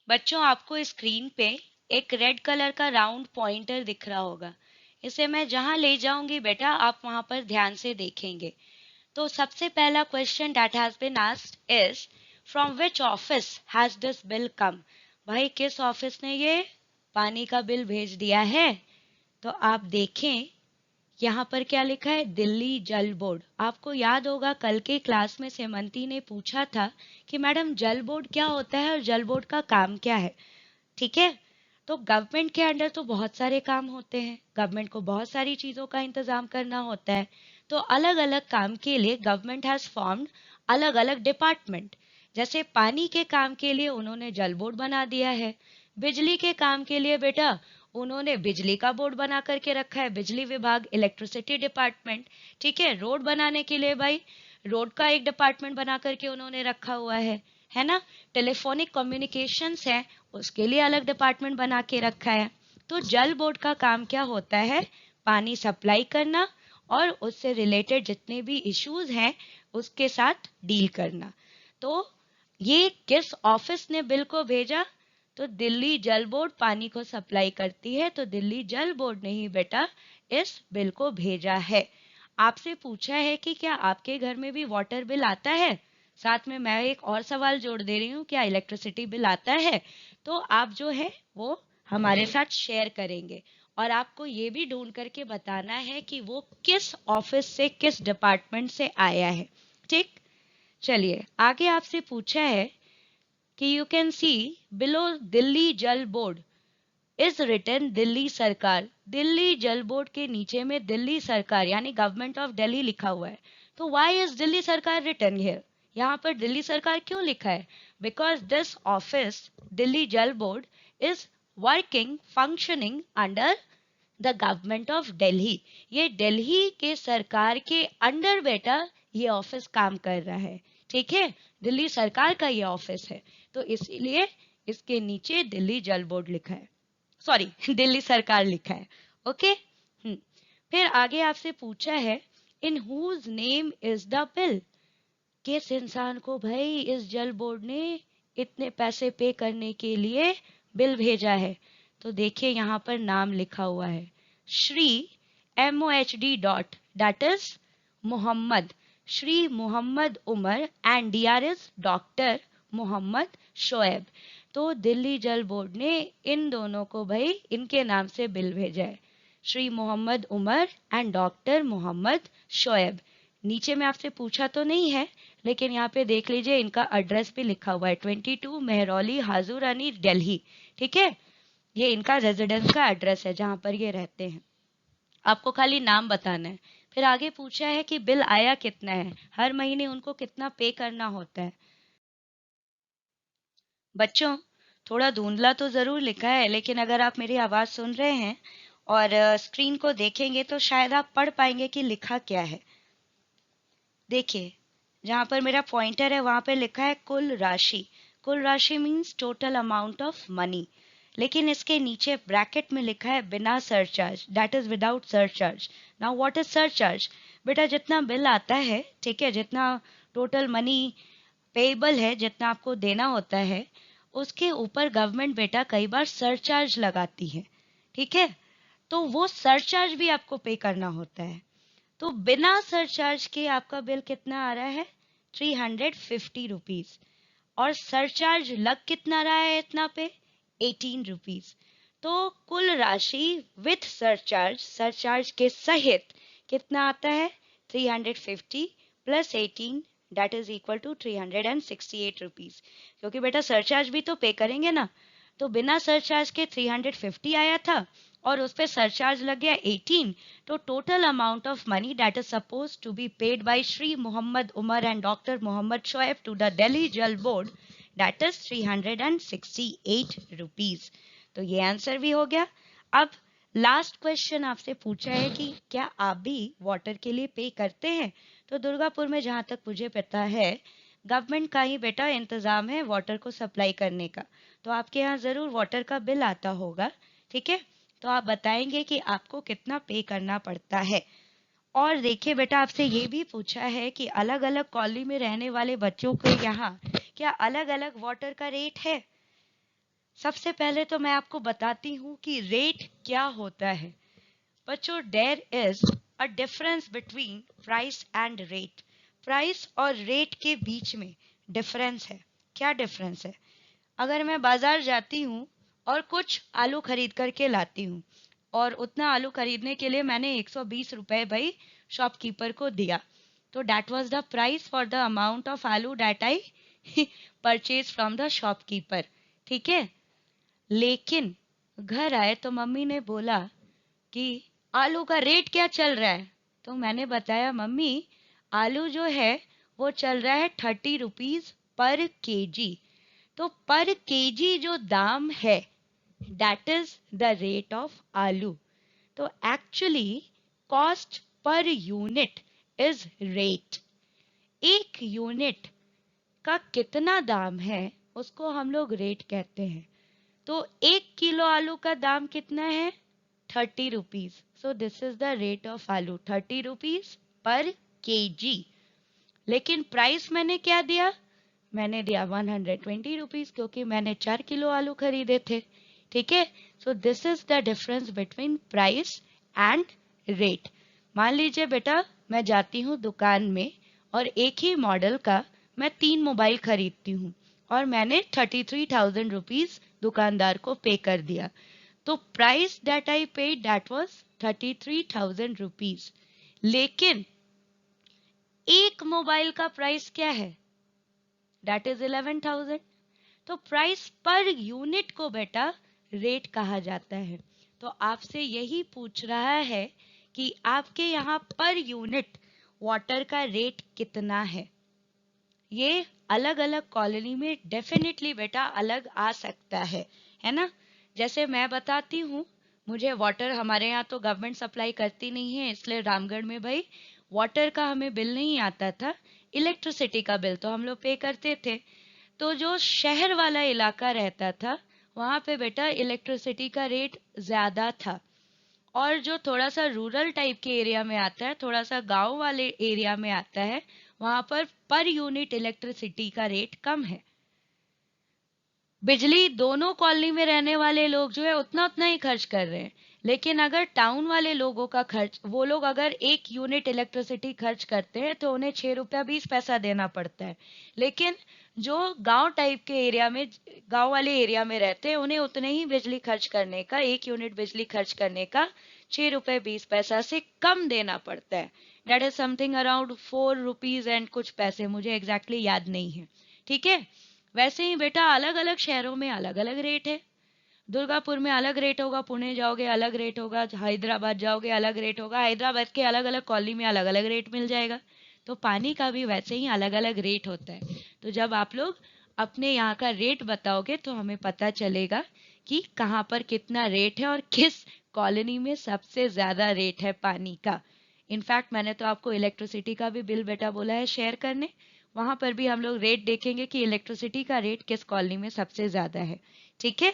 बच्चों आपको स्क्रीन पे एक रेड कलर का राउंड पॉइंटर दिख रहा होगा। इसे मैं जहां ले जाऊंगी बेटा आप वहां पर ध्यान से देखेंगे। तो सबसे पहला question that has been asked is from which office has this bill come. भाई किस ऑफिस ने ये पानी का बिल भेज दिया है? तो आप देखें यहाँ पर क्या लिखा है, दिल्ली जल बोर्ड। आपको याद होगा कल के क्लास में सेमंती ने पूछा था कि मैडम जल बोर्ड क्या होता है और जल बोर्ड का काम क्या है। ठीक है, तो गवर्नमेंट के अंडर तो बहुत सारे काम होते हैं, गवर्नमेंट को बहुत सारी चीजों का इंतजाम करना होता है। तो अलग अलग काम के लिए गवर्नमेंट हैज फॉर्म्ड अलग अलग डिपार्टमेंट। जैसे पानी के काम के लिए उन्होंने जल बोर्ड बना दिया है, बिजली के काम के लिए बेटा उन्होंने बिजली का बोर्ड बना करके रखा है, बिजली विभाग, इलेक्ट्रिसिटी डिपार्टमेंट। ठीक है, रोड बनाने के लिए भाई रोड का एक डिपार्टमेंट बना करके उन्होंने रखा हुआ है ना। टेलीफोनिक कम्युनिकेशंस है, उसके लिए अलग डिपार्टमेंट बना के रखा है। तो जल बोर्ड का काम क्या होता है, पानी सप्लाई करना और उससे रिलेटेड जितने भी इश्यूज हैं उसके साथ डील करना। तो ये किस ऑफिस ने बिल को भेजा? तो दिल्ली जल बोर्ड पानी को सप्लाई करती है, तो दिल्ली जल बोर्ड ने ही बेटा इस बिल को भेजा है। आपसे पूछा है कि क्या आपके घर में भी वाटर बिल आता है? साथ में मैं एक और सवाल जोड़ दे रही हूँ, क्या इलेक्ट्रिसिटी बिल आता है? तो आप जो है वो हमारे साथ शेयर करेंगे और आपको ये भी ढूंढ करके बताना है कि वो किस ऑफिस से, किस डिपार्टमेंट से आया है। ठीक, चलिए आगे आपसे पूछा है कि you can see below Delhi Jal board is written Delhi सरकार। दिल्ली जल बोर्ड के नीचे में दिल्ली सरकार यानी गवर्नमेंट ऑफ दिल्ली लिखा हुआ है। तो व्हाई इज दिल्ली सरकार रिटन हियर? यहाँ पर दिल्ली सरकार क्यों लिखा है? Because this office Delhi Jal board is working functioning under the government of Delhi. ये दिल्ली के सरकार के अंडर बेटा ये ऑफिस काम कर रहा है। ठीक है, दिल्ली सरकार का ये ऑफिस है, तो इसीलिए इसके नीचे दिल्ली जल बोर्ड लिखा है, सॉरी दिल्ली सरकार लिखा है। ओके, फिर आगे आपसे पूछा है in whose name is the bill. किस इंसान को भाई इस जल बोर्ड ने इतने पैसे पे करने के लिए बिल भेजा है? तो देखिए यहाँ पर नाम लिखा हुआ है Shri MOHD dot that is Mohammed, Shri Mohammed Umar and DR is doctor Mohammed Shoaib. तो दिल्ली जल बोर्ड ने इन दोनों को भाई इनके नाम से बिल भेजा है, श्री मोहम्मद उमर एंड डॉक्टर मोहम्मद शोएब। नीचे में आपसे पूछा तो नहीं है, लेकिन यहाँ पे देख लीजिए इनका एड्रेस भी लिखा हुआ है 22 मेहरौली हाजुरानी दिल्ली। ठीक है, ये इनका रेजिडेंस का एड्रेस है जहां पर ये रहते हैं। आपको खाली नाम बताना है। फिर आगे पूछा है कि बिल आया कितना है, हर महीने उनको कितना पे करना होता है। बच्चों थोड़ा धुंधला तो जरूर लिखा है, लेकिन अगर आप मेरी आवाज सुन रहे हैं और स्क्रीन को देखेंगे तो शायद आप पढ़ पाएंगे कि लिखा क्या है। देखिए जहां पर मेरा पॉइंटर है वहां पर लिखा है कुल राशि। कुल राशि means total amount of money, लेकिन इसके नीचे ब्रैकेट में लिखा है बिना surcharge, that is without surcharge. Now what is surcharge? बेटा जितना बिल आता है, ठीक है, जितना टोटल मनी पेएबल है, जितना आपको देना होता है, उसके ऊपर गवर्नमेंट बेटा कई बार सरचार्ज लगाती है। ठीक है, तो वो सरचार्ज भी आपको पे करना होता है। तो बिना सरचार्ज के आपका बिल कितना आ रहा है? 350 रुपीज। और सरचार्ज लग कितना रहा है इतना पे? 18 रुपीज। तो कुल राशि विथ सरचार्ज, सरचार्ज के सहित कितना आता है? 350 plus 18 that is equal to 368 rupees. क्योंकि बेटा सरचार्ज भी तो पे करेंगे ना, तो बिना सरचार्ज के 350 आया था और उस पे सरचार्ज लग गया 18, तो total amount of money that is suppose to be paid by Shri Mohammed Umar and doctor Mohammed Shoaib to the Delhi Jal board that is 368 rupees. तो ये आंसर भी हो गया। अब लास्ट क्वेश्चन आपसे पूछा है कि क्या आप भी वाटर के लिए पे करते हैं? तो दुर्गापुर में जहां तक मुझे पता है गवर्नमेंट का ही बेटा इंतजाम है वाटर को सप्लाई करने का, तो आपके यहाँ जरूर वाटर का बिल आता होगा। ठीक है, तो आप बताएंगे कि आपको कितना पे करना पड़ता है। और देखिए बेटा आपसे ये भी पूछा है कि अलग अलग कॉलोनी में रहने वाले बच्चों के यहाँ क्या अलग अलग वाटर का रेट है? सबसे पहले तो मैं आपको बताती हूँ कि रेट क्या होता है। बच्चों, there is a difference between price and rate. Price और रेट के बीच में डिफरेंस है। क्या डिफरेंस है? अगर मैं बाजार जाती हूँ और कुछ आलू खरीद करके लाती हूँ, और उतना आलू खरीदने के लिए मैंने 120 रुपए भाई शॉपकीपर को दिया, तो that was the price for the amount of aloo that I purchase from the shopkeeper. ठीक है। लेकिन घर आए तो मम्मी ने बोला कि आलू का रेट क्या चल रहा है। तो मैंने बताया, मम्मी आलू जो है वो चल रहा है 30 रुपीज पर केजी। तो पर केजी जो दाम है, that is the rate of आलू। तो actually cost per unit is rate. एक यूनिट का कितना दाम है उसको हम लोग रेट कहते हैं। तो 1 किलो आलू का दाम कितना है? 30 rupees. So this is the rate of आलू, 30 रुपीज पर केजी। लेकिन प्राइस मैंने क्या दिया? मैंने दिया 120 रुपीज, क्योंकि मैंने 4 किलो आलू खरीदे थे। ठीक है। So this is the difference between price and rate. मान लीजिए बेटा, मैं जाती हूँ दुकान में और एक ही मॉडल का मैं 3 मोबाइल खरीदती हूँ, और मैंने 33,000 रुपीज दुकानदार को पे कर दिया। तो price that I paid that was 33,000 rupees. लेकिन एक मोबाइल का प्राइस क्या है? That is 11,000। तो प्राइस पर यूनिट को बेटा रेट कहा जाता है। तो आपसे यही पूछ रहा है कि आपके यहाँ पर यूनिट वाटर का रेट कितना है। ये अलग अलग कॉलोनी में डेफिनेटली बेटा अलग आ सकता है ना। जैसे मैं बताती हूँ, मुझे वाटर, हमारे यहाँ तो गवर्नमेंट सप्लाई करती नहीं है, इसलिए रामगढ़ में भाई वाटर का हमें बिल नहीं आता था। इलेक्ट्रिसिटी का बिल तो हम लोग पे करते थे। तो जो शहर वाला इलाका रहता था, वहां पे बेटा इलेक्ट्रिसिटी का रेट ज्यादा था। और जो थोड़ा सा रूरल टाइप के एरिया में आता है, थोड़ा सा गांव वाले एरिया में आता है, वहां पर यूनिट इलेक्ट्रिसिटी का रेट कम है। बिजली दोनों कॉलोनी में रहने वाले लोग जो है उतना उतना ही खर्च कर रहे हैं। लेकिन अगर टाउन वाले लोगों का खर्च, वो लोग अगर 1 यूनिट इलेक्ट्रिसिटी खर्च करते हैं तो उन्हें 6 रुपया 20 पैसा देना पड़ता है। लेकिन जो गांव टाइप के एरिया में, गांव वाले एरिया में रहते हैं, उन्हें उतने ही बिजली खर्च करने का, 1 यूनिट बिजली खर्च करने का 6 रुपए 20 पैसा से कम देना पड़ता है। That is something around 4 rupees and कुछ पैसे, मुझे एग्जैक्टली याद नहीं है। ठीक है। वैसे ही बेटा अलग अलग शहरों में अलग अलग रेट है। दुर्गापुर में अलग रेट होगा, पुणे जाओगे अलग रेट होगा, हैदराबाद जाओगे अलग रेट होगा, हैदराबाद के अलग अलग कॉलोनी में अलग अलग रेट मिल जाएगा। तो पानी का भी वैसे ही अलग अलग रेट होता है। तो जब आप लोग अपने यहाँ का रेट बताओगे तो हमें पता चलेगा कि कहाँ पर कितना रेट है और किस कॉलोनी में सबसे ज्यादा रेट है पानी का। इनफैक्ट मैंने तो आपको इलेक्ट्रिसिटी का भी बिल बेटा बोला है शेयर करने। वहां पर भी हम लोग रेट देखेंगे कि इलेक्ट्रिसिटी का रेट किस कॉलोनी में सबसे ज्यादा है। ठीक है।